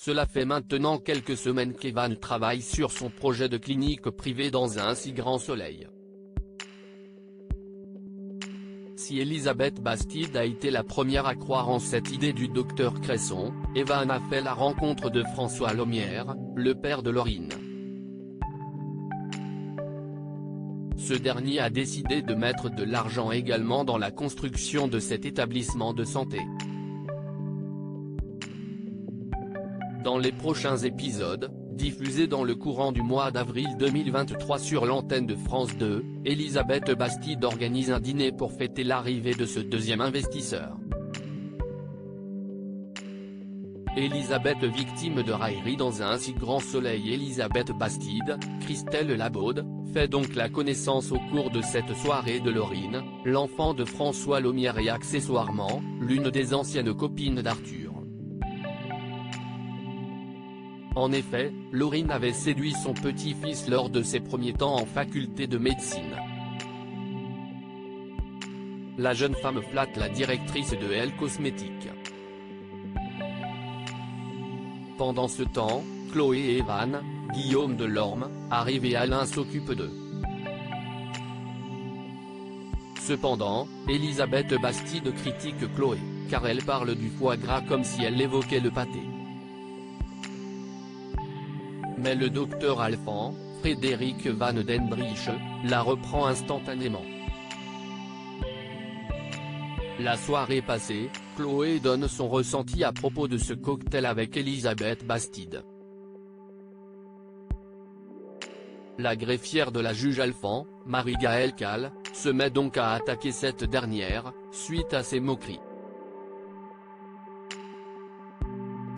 Cela fait maintenant quelques semaines qu'Evan travaille sur son projet de clinique privée dans un si grand soleil. Si Elisabeth Bastide a été la première à croire en cette idée du docteur Cresson, Evan a fait la rencontre de François Lomière, le père de Laurine. Ce dernier a décidé de mettre de l'argent également dans la construction de cet établissement de santé. Dans les prochains épisodes, diffusés dans le courant du mois d'avril 2023 sur l'antenne de France 2, Elisabeth Bastide organise un dîner pour fêter l'arrivée de ce deuxième investisseur. Elisabeth victime de raillerie dans un si grand soleil. Elisabeth Bastide, Christelle Labaude, fait donc la connaissance au cours de cette soirée de Laurine, l'enfant de François Lomière et accessoirement, l'une des anciennes copines d'Arthur. En effet, Laurine avait séduit son petit-fils lors de ses premiers temps en faculté de médecine. La jeune femme flatte la directrice de Elle Cosmétiques. Pendant ce temps, Chloé et Evan, Guillaume Delorme, arrivent et Alain s'occupe d'eux. Cependant, Elisabeth Bastide critique Chloé, car elle parle du foie gras comme si elle évoquait le pâté. Mais le docteur Alphand, Frédéric Van Dendrich, la reprend instantanément. La soirée passée, Chloé donne son ressenti à propos de ce cocktail avec Elisabeth Bastide. La greffière de la juge Alphand, Marie-Gaëlle Cal, se met donc à attaquer cette dernière, suite à ses moqueries.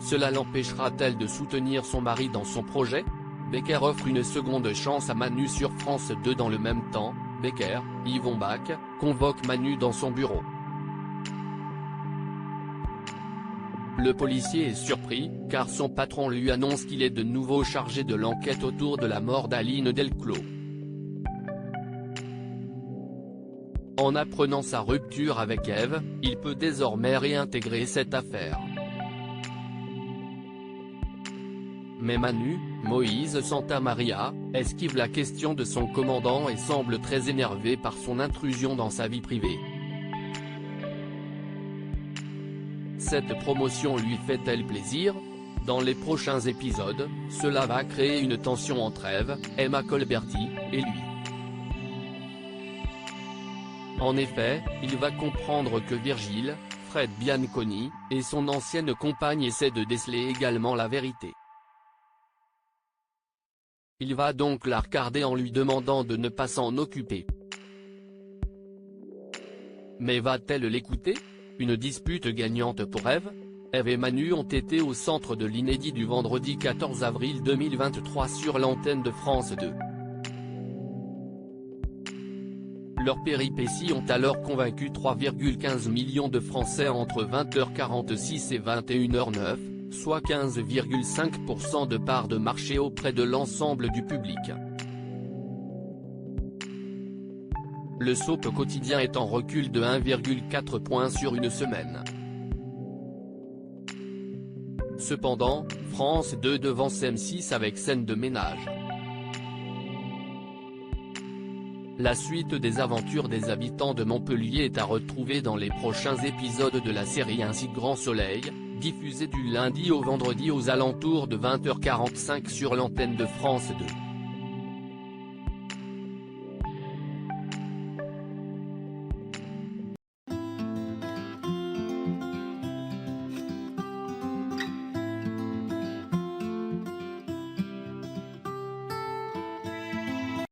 Cela l'empêchera-t-elle de soutenir son mari dans son projet? Becker offre une seconde chance à Manu sur France 2. Dans le même temps, Becker, Yvon Bach, convoque Manu dans son bureau. Le policier est surpris, car son patron lui annonce qu'il est de nouveau chargé de l'enquête autour de la mort d'Aline Delclos. En apprenant sa rupture avec Ève, il peut désormais réintégrer cette affaire. Mais Manu, Moïse Santamaria, esquive la question de son commandant et semble très énervé par son intrusion dans sa vie privée. Cette promotion lui fait-elle plaisir? Dans les prochains épisodes, cela va créer une tension entre Ève, Emma Colberti, et lui. En effet, il va comprendre que Virgile, Fred Bianconi, et son ancienne compagne essaient de déceler également la vérité. Il va donc la regarder en lui demandant de ne pas s'en occuper. Mais va-t-elle l'écouter? Une dispute gagnante pour Ève? Ève et Manu ont été au centre de l'inédit du vendredi 14 avril 2023 sur l'antenne de France 2. Leurs péripéties ont alors convaincu 3,15 millions de Français entre 20h46 et 21h09. Soit 15,5% de part de marché auprès de l'ensemble du public. Le soap quotidien est en recul de 1,4 points sur une semaine. Cependant, France 2 devance M6 avec Scène de ménage. La suite des aventures des habitants de Montpellier est à retrouver dans les prochains épisodes de la série Un si grand soleil, diffusée du lundi au vendredi aux alentours de 20h45 sur l'antenne de France 2.